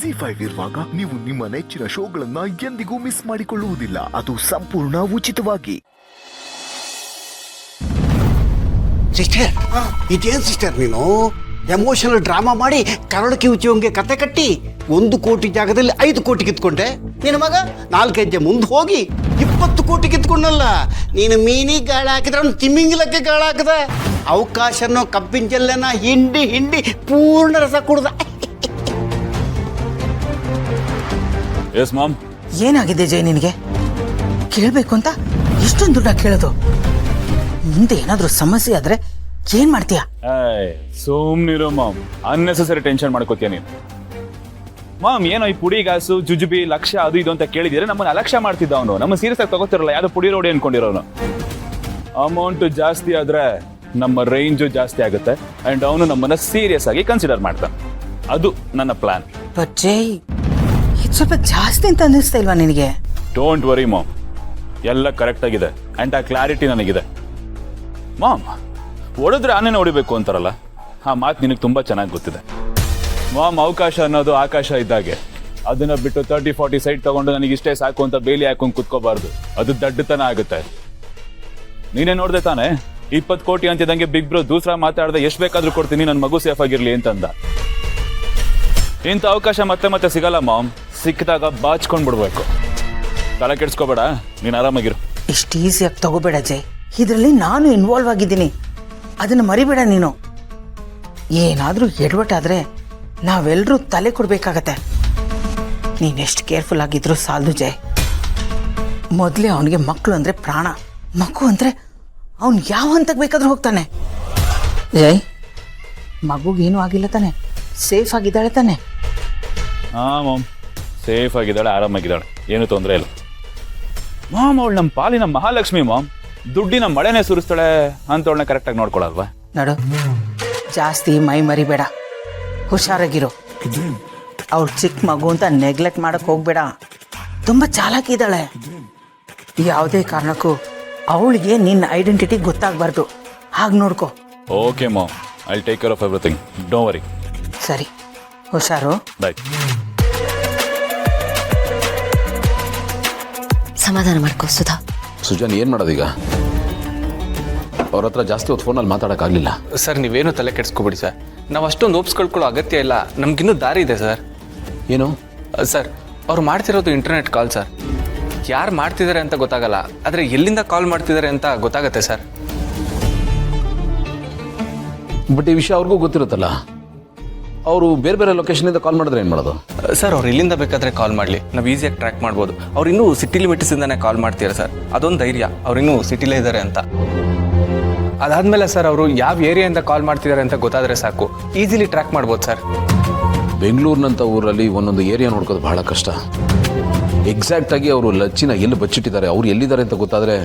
ಜಿ5 ಇರುವಾಗ ನೀವು ನಿಮ್ಮ ನೆಚ್ಚಿನ ಶೋಗಳನ್ನ ಎಂದಿಗೂ ಮಿಸ್ ಮಾಡಿಕೊಳ್ಳುವುದಿಲ್ಲ. ಅದು ಸಂಪೂರ್ಣ ಉಚಿತವಾಗಿ. ಸಿಸ್ಟರ್, ಇದೇನು ಸಿಸ್ಟರ್ ನೀನು ಎಮೋಷನಲ್ ಡ್ರಾಮಾ ಮಾಡಿ ಕರಡು ಕಿವುಚಿಯೋಂಗೆ ಕತೆ ಕಟ್ಟಿ 1 ಕೋಟಿ ಜಾಗದಲ್ಲಿ 5 ಕೋಟಿ ಕಿತ್ಕೊಂಡೆ. ನಿನ್ನ ಮಗ 4 ಹೆಜ್ಜೆ ಮುಂದೆ ಹೋಗಿ 20 ಕೋಟಿ ಕಿತ್ಕೊಂಡಲ್ಲ. ನೀನು ಮೀನಿಗೆ ಗಾಳ ಹಾಕಿದ್ರೆ ಅವ್ನು ತಿಮ್ಮಿಂಗಿಲಕ್ಕೆ ಗಾಳ ಹಾಕದ. ಅವಕಾಶನೋ ಕಬ್ಬಿನ ಜಲ್ಲೆನ ಹಿಂಡಿ ಹಿಂಡಿ ಪೂರ್ಣ ರಸ ಕುಡ್ದ. Yes mom. ಏನಾಗಿದೆ ಜೈ ನಿನಗೆ? ಕೇಳಬೇಕು ಅಂತ ಇಷ್ಟೊಂದು ದುಡ್ಡ ಕೇಳೋದು? ಮುಂದೆ ಏನಾದರೂ ಸಮಸ್ಯೆ ಆದ್ರೆ ಏನ್ ಮಾಡ್ತೀಯ? ಸುಮ್ನಿರೋ ಮಾಮ್, ಅನ್ನೆಸೆಸರಿ ಟೆನ್ಷನ್ ಮಾಡ್ಕೋತೀಯ ನೀನು. ಮಾಮ್, ಏನೋ ಈ ಪುಡಿ ಗಾಸು ಜುಜುಬಿ ಲಕ್ಷ್ಯ ಅದು ಇದು ಅಂತ ಕೇಳಿದಿದ್ರೆ ನಮ್ಮನ್ನ ಅಲಕ್ಷ್ಯ ಮಾಡ್ತಿದ್ದ ಅವನು. ನಮ್ಮ ಸೀರಿಯಸ್ ಆಗಿ ತಗೋತಿರಲ್ಲ, ಯಾವ್ದು ಪುಡಿ ರೋಡಿ ಅನ್ಕೊಂಡಿರೋನು. ಅಮೌಂಟ್ ಜಾಸ್ತಿ ಆದ್ರೆ ನಮ್ಮ ರೇಂಜು ಜಾಸ್ತಿ ಆಗುತ್ತೆ ಅಂಡ್ ಅವನು ನಮ್ಮನ್ನ ಸೀರಿಯಸ್ ಆಗಿ ಕನ್ಸಿಡರ್ ಮಾಡ್ತಾನೆ. ಅದು ನನ್ನ ಪ್ಲಾನ್. ಬಟ್ ಜೈ, ಇದು ಸ್ವಲ್ಪ ಜಾಸ್ತಿ ಅಂತ ಅನ್ನಿಸ್ತಾ ಇಲ್ವಾ ನಿನಗೆ? ಡೋಂಟ್ ವರಿ ಮಾಮ್, ಎಲ್ಲ ಕರೆಕ್ಟ್ ಆಗಿದೆ ಅಂಡ್ ಆ ಕ್ಲಾರಿಟಿ ನನಗಿದೆ. ಮಾಮ್, ಹೊಡೆದ್ರೆ ಆನೆನ ಹೊಡಿಬೇಕು ಅಂತಾರಲ್ಲ, ಆ ಮಾತು ನಿನಗೆ ತುಂಬಾ ಚೆನ್ನಾಗಿ ಗೊತ್ತಿದೆ. ಮಾಮ್, ಅವಕಾಶ ಅನ್ನೋದು ಆಕಾಶ ಇದ್ದಾಗೆ. ಅದನ್ನ ಬಿಟ್ಟು 30-40 ಸೈಟ್ ತಗೊಂಡು ನನಗೆ ಇಷ್ಟೇ ಸಾಕು ಅಂತ ಬೇಲಿ ಹಾಕೊಂಡು ಕುತ್ಕೋಬಾರ್ದು. ಅದು ದಡ್ಡತನ ಆಗುತ್ತೆ. ನೀನೇ ನೋಡ್ದೆ ತಾನೆ, 20 ಕೋಟಿ ಅಂತಿದಂಗೆ ಬಿಗ್ ಬ್ರೋ ದೂಸರ ಮಾತಾಡ್ದೆ ಎಷ್ಟು ಬೇಕಾದ್ರೂ ಕೊಡ್ತೀನಿ, ನನ್ನ ಮಗು ಸೇಫ್ ಆಗಿರ್ಲಿ ಅಂತಂದ. ಇಂಥ ಅವಕಾಶ ಮತ್ತೆ ಮತ್ತೆ ಸಿಗಲ್ಲ ಮಾಮ್. ಸಿಕ್ಕಿದಾಗ ಬಾಚ್ಕೊಂಡ್ ಬಿಡ್ಬೇಕು. ತಲೆ ಕೆಡ್ಸ್ಕೋಬೇಡ, ನೀನು ಆರಾಮಾಗಿರು. ಇಷ್ಟು ಈಸಿಯಾಗಿ ತಗೋಬೇಡ ಜೈ. ಇದರಲ್ಲಿ ನಾನು ಇನ್ವಾಲ್ವ್ ಆಗಿದ್ದೀನಿ, ಅದನ್ನು ಮರಿಬೇಡ ನೀನು. ಏನಾದರೂ ಎಡವಟ್ಟಾದ್ರೆ ನಾವೆಲ್ಲರೂ ತಲೆ ಕೊಡ್ಬೇಕಾಗತ್ತೆ. ನೀನೆಷ್ಟು ಕೇರ್ಫುಲ್ ಆಗಿದ್ರು ಸಾಲದು ಜೈ. ಮೊದಲೇ ಅವನಿಗೆ ಮಕ್ಕಳು ಅಂದರೆ ಪ್ರಾಣ. ಮಗು ಅಂದರೆ ಅವನು ಯಾವ ಹಂತಕ್ಕೆ ಬೇಕಾದ್ರೂ ಹೋಗ್ತಾನೆ. ಜೈ, ಮಗುಗೇನು ಆಗಿಲ್ಲ ತಾನೆ? ಸೇಫ್ ಆಗಿದ್ದಾಳೆ ತಾನೆ? ಹಾಂ ಮಾಮ್, ಸೇಫ್ ಆಗಿದ್ದಾಳೆ, ಆರಾಮಾಗಿದ್ದಾಳೆ, ಏನು ತೊಂದರೆ ಇಲ್ಲ. ಮಾಮ್, ಅವಳು ನಮ್ಮ ಪಾಲಿನ ಮಹಾಲಕ್ಷ್ಮಿ ಮಾಮ್. ದುಡ್ಡಿನ ಮಳೆನೇ ಸುರಿಸ್ತಾಳೆ ಅಂತವಳನ್ನ ಕರೆಕ್ಟಾಗಿ ನೋಡ್ಕೊಳಲ್ವಾ? ನೋಡು, ಜಾಸ್ತಿ ಮೈ ಮರಿಬೇಡ, ಹುಷಾರಾಗಿರು. ಅವಳು ಚಿಕ್ಕ ಮಗು ಅಂತ ನೆಗ್ಲೆಕ್ಟ್ ಮಾಡಕ್ಕೆ ಹೋಗ್ಬೇಡ. ತುಂಬ ಚಾಲಾಕಿದ್ದಾಳೆ. ಯಾವುದೇ ಕಾರಣಕ್ಕೂ ಅವಳಿಗೆ ನಿನ್ನ ಐಡೆಂಟಿಟಿ ಗೊತ್ತಾಗಬಾರ್ದು. ಹಾಗೆ ನೋಡ್ಕೊ. Okay mom, I take care of everything, don't worry. ಸರಿ, ಹುಷಾರು. ಬಾಯ್. ಸಮಾಧಾನ ಮಾಡ್ಕೋ ಸುಧಾ. ಸುಜಾನ್, ಏನು ಮಾಡೋದೀಗ? ಅವ್ರ ಹತ್ರ ಜಾಸ್ತಿ ಹೊತ್ತು ಫೋನಲ್ಲಿ ಮಾತಾಡೋಕ್ಕಾಗಲಿಲ್ಲ. ಸರ್, ನೀವೇನು ತಲೆ ಕೆಡಿಸ್ಕೊಬಿಡಿ ಸರ್. ನಾವು ಅಷ್ಟೊಂದು ಓಪ್ಸ್ ಕಳ್ಕೊಳ್ಳೋ ಅಗತ್ಯ ಇಲ್ಲ. ನಮಗಿನ್ನೂ ದಾರಿ ಇದೆ ಸರ್. ಏನು ಸರ್, ಅವ್ರು ಮಾಡ್ತಿರೋದು ಇಂಟರ್ನೆಟ್ ಕಾಲ್ ಸರ್. ಯಾರು ಮಾಡ್ತಿದ್ದಾರೆ ಅಂತ ಗೊತ್ತಾಗಲ್ಲ, ಆದರೆ ಎಲ್ಲಿಂದ ಕಾಲ್ ಮಾಡ್ತಿದ್ದಾರೆ ಅಂತ ಗೊತ್ತಾಗತ್ತೆ ಸರ್. ಬಟ್ ಈ ವಿಷಯ ಅವ್ರಿಗೂ ಗೊತ್ತಿರುತ್ತಲ್ಲ. ಅವರು ಬೇರೆ ಬೇರೆ ಲೊಕೇಶನಿಂದ ಕಾಲ್ ಮಾಡಿದ್ರೆ ಏನು ಮಾಡೋದು? ಸರ್, ಅವ್ರು ಇಲ್ಲಿಂದ ಬೇಕಾದರೆ ಕಾಲ್ ಮಾಡಲಿ, ನಾವು ಈಸಿಯಾಗಿ ಟ್ರ್ಯಾಕ್ ಮಾಡ್ಬೋದು. ಅವ್ರು ಇನ್ನೂ ಸಿಟಿ ಲಿಮಿಟ್ಸಿಂದನೇ ಕಾಲ್ ಮಾಡ್ತೀರಾ ಸರ್. ಅದೊಂದು ಧೈರ್ಯ, ಅವ್ರು ಇನ್ನೂ ಸಿಟಿಲೇ ಇದ್ದಾರೆ ಅಂತ. ಅದಾದಮೇಲೆ ಸರ್, ಅವರು ಯಾವ ಏರಿಯಾಯಿಂದ ಕಾಲ್ ಮಾಡ್ತಿದ್ದಾರೆ ಅಂತ ಗೊತ್ತಾದರೆ ಸಾಕು, ಈಸಿಲಿ ಟ್ರ್ಯಾಕ್ ಮಾಡ್ಬೋದು ಸರ್. ಬೆಂಗಳೂರಿನಂಥ ಊರಲ್ಲಿ ಒಂದೊಂದು ಏರಿಯಾ ನೋಡ್ಕೋದು ಬಹಳ ಕಷ್ಟ. ಎಕ್ಸಾಕ್ಟಾಗಿ ಅವರು ಲಚ್ಚಿನ ಎಲ್ಲಿ ಬಚ್ಚಿಟ್ಟಿದ್ದಾರೆ, ಅವ್ರು ಎಲ್ಲಿದ್ದಾರೆ ಅಂತ ಗೊತ್ತಾದರೆ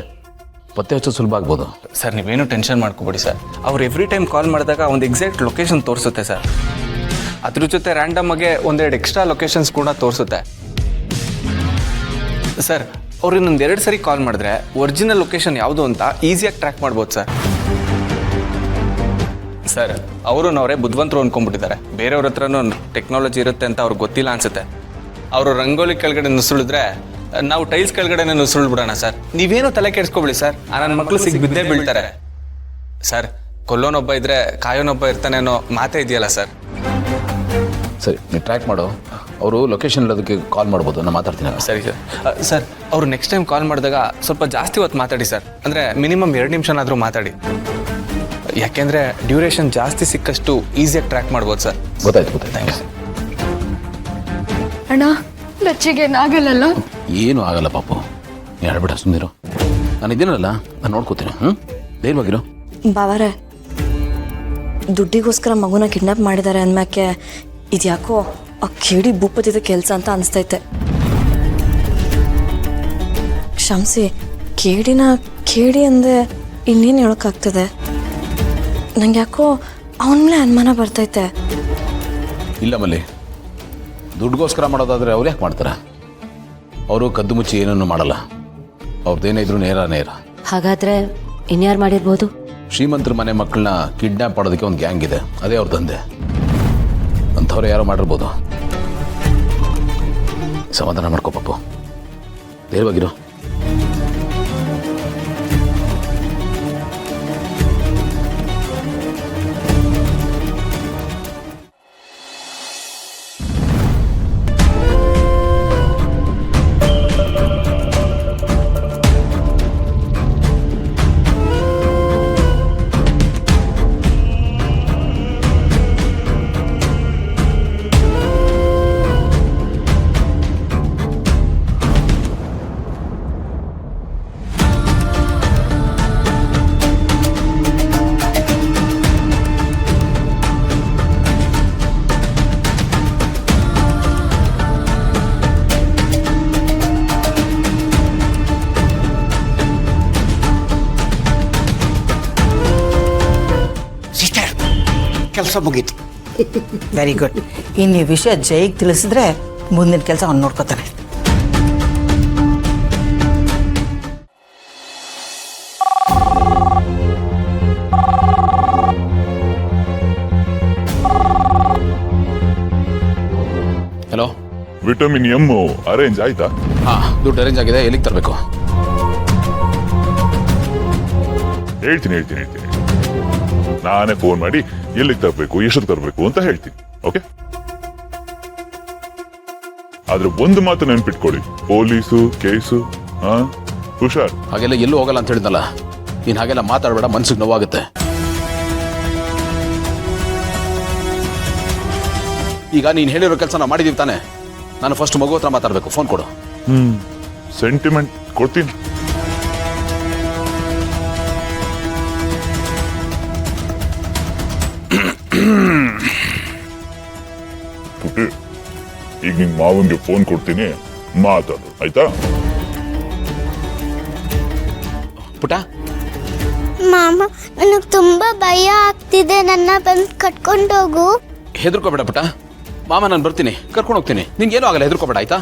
ಪತ್ತೆ ಹಚ್ಚೋದು ಸುಲಭ ಆಗ್ಬೋದು. ಸರ್, ನೀವೇನು ಟೆನ್ಷನ್ ಮಾಡ್ಕೊಬೇಡಿ ಸರ್. ಅವ್ರು ಎವ್ರಿ ಟೈಮ್ ಕಾಲ್ ಮಾಡಿದಾಗ ಒಂದು ಎಕ್ಸಾಕ್ಟ್ ಲೊಕೇಶನ್ ತೋರಿಸುತ್ತೆ ಸರ್. ಅದ್ರ ಜೊತೆ ರ್ಯಾಂಡಮ್ ಆಗಿ 1-2 ಎಕ್ಸ್ಟ್ರಾ ಲೊಕೇಶನ್ಸ್ ಕೂಡ ತೋರಿಸುತ್ತೆ ಸರ್. ಅವ್ರು ಇನ್ನೊಂದು 2 ಸರಿ ಕಾಲ್ ಮಾಡಿದ್ರೆ ಒರಿಜಿನಲ್ ಲೊಕೇಶನ್ ಯಾವುದು ಅಂತ ಈಸಿಯಾಗಿ ಟ್ರ್ಯಾಕ್ ಮಾಡ್ಬೋದು ಸರ್. ಸರ್, ಅವರು ನಾವರೇ ಬುದ್ಧಿವಂತರು ಅಂದ್ಕೊಂಡ್ಬಿಟ್ಟಿದ್ದಾರೆ. ಬೇರೆಯವ್ರ ಹತ್ರನೂ ಟೆಕ್ನಾಲಜಿ ಇರುತ್ತೆ ಅಂತ ಅವ್ರಿಗೆ ಗೊತ್ತಿಲ್ಲ ಅನ್ಸುತ್ತೆ. ಅವರು ರಂಗೋಲಿ ಕೆಳಗಡೆ ನುಸುಳಿದ್ರೆ ನಾವು ಟೈಲ್ಸ್ ಕೆಳಗಡೆನೆ ನುಸುಳ್ಬಿಡೋಣ ಸರ್. ನೀವೇನು ತಲೆ ಕೆಡಿಸ್ಕೊಬಿಡಿ ಸರ್. ನನ್ನ ಮಕ್ಕಳು ಸಿಗಿ ಬಿದ್ದೇ ಬೀಳ್ತಾರೆ ಸರ್. ಕೊಲ್ಲೋನೊಬ್ಬ ಇದ್ರೆ ಕಾಯೋನೊಬ್ಬ ಇರ್ತಾನೆ ಅನ್ನೋ ಮಾತೇ ಇದೆಯಲ್ಲ ಸರ್. ಸರಿ, ನೀವು ಟ್ರ್ಯಾಕ್ ಮಾಡು. ಅವರು ಲೊಕೇಶನ್ ಇಲ್ಲದಕ್ಕೆ ಕಾಲ್ ಮಾಡ್ಬೋದು, ನಾನು ಮಾತಾಡ್ತೀನಿ. ಸರಿ ಸರ್. ಸರ್, ಅವರು ನೆಕ್ಸ್ಟ್ ಟೈಮ್ ಕಾಲ್ ಮಾಡಿದಾಗ ಸ್ವಲ್ಪ ಜಾಸ್ತಿ ಹೊತ್ತು ಮಾತಾಡಿ ಸರ್. ಅಂದರೆ ಮಿನಿಮಮ್ 2 ನಿಮಿಷನಾದರೂ ಮಾತಾಡಿ. ಯಾಕೆಂದರೆ ಡ್ಯೂರೇಷನ್ ಜಾಸ್ತಿ ಸಿಕ್ಕಷ್ಟು ಈಸಿಯಾಗಿ ಟ್ರ್ಯಾಕ್ ಮಾಡ್ಬೋದು ಸರ್. ಗೊತ್ತಾಯ್ತು. ಅಣ್ಣ, ಲಚ್ಚಿಗೇನಾಗಲ್ಲ? ಏನೂ ಆಗಲ್ಲ ಪಾಪು, ನೀನು ಹೇಳ್ಬಿಡ, ಸುಮ್ಮನಿರು. ನಾನು ಇದ್ದೀನಲ್ಲ, ನಾನು ನೋಡ್ಕೋತೀನಿ. ಧೈರ್ಯವಾಗಿರು. ಬಾವರೇ, ದುಡ್ಡಿಗೋಸ್ಕರ ಮಗುನ ಕಿಡ್ನಾಪ್ ಮಾಡಿದ್ದಾರೆ ಅಂದ್ಮ್ಯಾಕೆ ಇದ್ಯಾಕೋ ಆ ಕೇಡಿ ಭೂಪತಿದ ಕೆಲಸ ಅಂತ ಅನಿಸ್ತೈತೆ. ಕ್ಷಮಿಸಿ, ಕೇಡಿ ಅಂದೆ ಇನ್ನೇನು ಹೇಳೋಕ್ಕಾಗ್ತದೆ? ನಂಗೆ ಯಾಕೋ ಅವನ ಮೇಲೆ ಅನುಮಾನ ಬರ್ತೈತೆ. ಇಲ್ಲ ಮಲ್ಲಿ, ದುಡ್ಡುಗೋಸ್ಕರ ಮಾಡೋದಾದರೆ ಅವ್ರು ಯಾಕೆ ಮಾಡ್ತಾರೆ? ಅವರು ಕದ್ದು ಮುಚ್ಚಿ ಏನನ್ನು ಮಾಡಲ್ಲ. ಅವ್ರದ್ದೇನೇ ಇದ್ರು ನೇರ. ಹಾಗಾದ್ರೆ ಇನ್ಯಾರು ಮಾಡಿರ್ಬೋದು? ಶ್ರೀಮಂತರ ಮನೆ ಮಕ್ಕಳನ್ನ ಕಿಡ್ನ್ಯಾಪ್ ಮಾಡೋದಕ್ಕೆ ಒಂದು ಗ್ಯಾಂಗ್ ಇದೆ, ಅದೇ ಅವ್ರ ದಂಧೆ. ಅಂಥವ್ರು ಯಾರೋ ಮಾಡಿರ್ಬೋದು. ಸಮಾಧಾನ ಮಾಡ್ಕೋ ಪಪ್ಪು, ಧೈರ್ಯವಾಗಿರು. ಸಿಸ್ಟರ್, ಕೆಲಸ ಮುಗೀತು. Very good. ಇನ್ನು ಈ ವಿಷಯ ಜೈಗೆ ತಿಳಿಸಿದ್ರೆ ಮುಂದಿನ ಕೆಲಸ ಅವ್ನು ನೋಡ್ಕೋತಾನೆ. ಹಲೋ. ವಿಟಮಿನ್ ಎಮ್ ಅರೇಂಜ್ ಆಯ್ತಾ? ಹಾಂ, ದುಡ್ಡು ಅರೇಂಜ್ ಆಗಿದೆ. ಎಲ್ಲಿಗೆ ತರಬೇಕು? ಹೇಳ್ತೀನಿ ನಾನೇ ಫೋನ್ ಮಾಡಿ ಎಲ್ಲಿಗೆ ತರಬೇಕು, ಎಷ್ಟೊತ್ತು ತರಬೇಕು ಅಂತ ಹೇಳ್ತೀನಿ. ಓಕೆ, ಆದ್ರೆ ಒಂದು ಮಾತು ನೆನ್ಪಿಟ್ಕೊಳ್ಳಿ, ಪೊಲೀಸು ಕೇಸು. ಹುಷಾರ್. ಹಾಗೆಲ್ಲ ಎಲ್ಲೂ ಹೋಗಲ್ಲ ಅಂತ ಹೇಳಿದ್ನಲ್ಲ, ನೀನು ಹಾಗೆಲ್ಲ ಮಾತಾಡಬೇಡ, ಮನ್ಸಿಗೆ ನೋವಾಗುತ್ತೆ. ಈಗ ನೀನು ಹೇಳಿರೋ ಕೆಲಸ ನಾವು ಮಾಡಿದೀವಿ ತಾನೆ. ನಾನು ಫಸ್ಟ್ ಮಗು ಹತ್ರ ಮಾತಾಡಬೇಕು. ಫೋನ್ ಕೊಡು. ಸೆಂಟಿಮೆಂಟ್ ಕೊಡ್ತೀನಿ. ಪುಟ್ಟಿ, ಈಗ ನಿಮ್ ಮಾವನ್ಗೆ ಫೋನ್ ಕೊಡ್ತೀನಿ, ಮಾತಾಡು ಆಯ್ತಾ? ಪುಟ, ಮಾಮ, ನನಗೆ ತುಂಬಾ ಭಯ ಆಗ್ತಿದೆ, ನನ್ನ ಬಂದು ಕಟ್ಕೊಂಡೋಗು. ಹೆದರ್ಕೋಬೇಡ ಪುಟ. ಮಾಮ ನಾನು ಬರ್ತೀನಿ, ಕರ್ಕೊಂಡು ಹೋಗ್ತೀನಿ. ನಿನ್ಗೇನು ಆಗಲ್ಲ, ಹೆದರ್ಕೋಬೇಡ ಆಯ್ತಾ?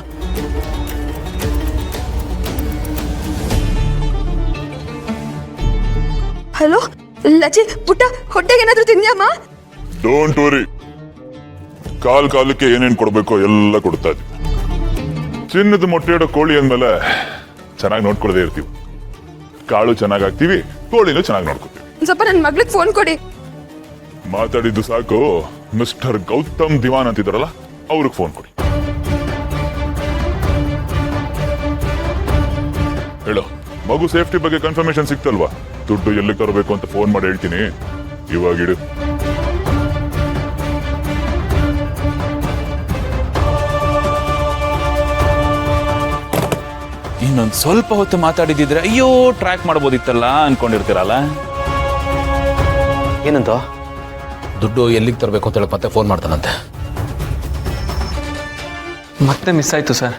ಹಲೋ ಲಚ್ಚಿ, ಪುಟ್ಟ ಹೊಟ್ಟೆಗೆ ಏನಾದರೂ ತಿಂದ್ಯಾಮ್ಮ? ಡೋಂಟ್ ವರಿ, ಕಾಲಕ್ಕೆ ಏನೇನ್ ಕೊಡ್ಬೇಕೋ ಎಲ್ಲ ಕೊಡ್ತಾ ಇದ್ವಿ. ಚಿನ್ನದ ಮೊಟ್ಟೆ ಇಡೋ ಕೋಳಿ ಅಂದ್ಮೇಲೆ ಚೆನ್ನಾಗಿ ನೋಡ್ಕೊಳ್ದೇ ಇರ್ತೀವಿ. ಕಾಳು ಚೆನ್ನಾಗಿ ಹಾಕ್ತಿವಿ, ಕೋಳಿನೂ ಚೆನ್ನಾಗಿ ನೋಡ್ಕೊತೀವಿ. ಸ್ವಲ್ಪ ನನ್ನ ಮಗಳಿಗೆ ಫೋನ್ ಕೊಡಿ. ಮಾತಾಡಿದ್ದು ಸಾಕು. ಮಿಸ್ಟರ್ ಗೌತಮ್ ದಿವಾನ್ ಅಂತಿದಾರಲ್ಲ, ಅವ್ರಿಗೆ ಫೋನ್ ಕೊಡಿ. ಹೇಳೋ, ಮಗು ಸೇಫ್ಟಿ ಬಗ್ಗೆ ಕನ್ಫರ್ಮೇಶನ್ ಸಿಕ್ತಲ್ವಾ? ದುಡ್ಡು ಎಲ್ಲಿಗೆ ತರಬೇಕು ಅಂತ ಫೋನ್ ಮಾಡಿ ಹೇಳ್ತೀನಿ, ಇವಾಗಿಡು. ಇನ್ನೊಂದು ಸ್ವಲ್ಪ ಹೊತ್ತು ಮಾತಾಡಿದಿದ್ರೆ ಅಯ್ಯೋ ಟ್ರ್ಯಾಕ್ ಮಾಡ್ಬೋದಿತ್ತಲ್ಲ ಅನ್ಕೊಂಡಿರ್ತೀರಲ್ಲ. ಏನಂತ? ದುಡ್ಡು ಎಲ್ಲಿಗೆ ತರಬೇಕು ಅಂತ ಹೇಳಿ ಮತ್ತೆ ಫೋನ್ ಮಾಡ್ತಾನಂತೆ. ಮತ್ತೆ ಮಿಸ್ ಆಯ್ತು ಸರ್.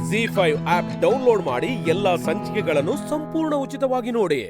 ZEE5 ಆಪ್ ಡೌನ್ಲೋಡ್ ಮಾಡಿ ಎಲ್ಲಾ ಸಂಚಿಕೆಗಳನ್ನು ಸಂಪೂರ್ಣ ಉಚಿತವಾಗಿ ನೋಡಿ.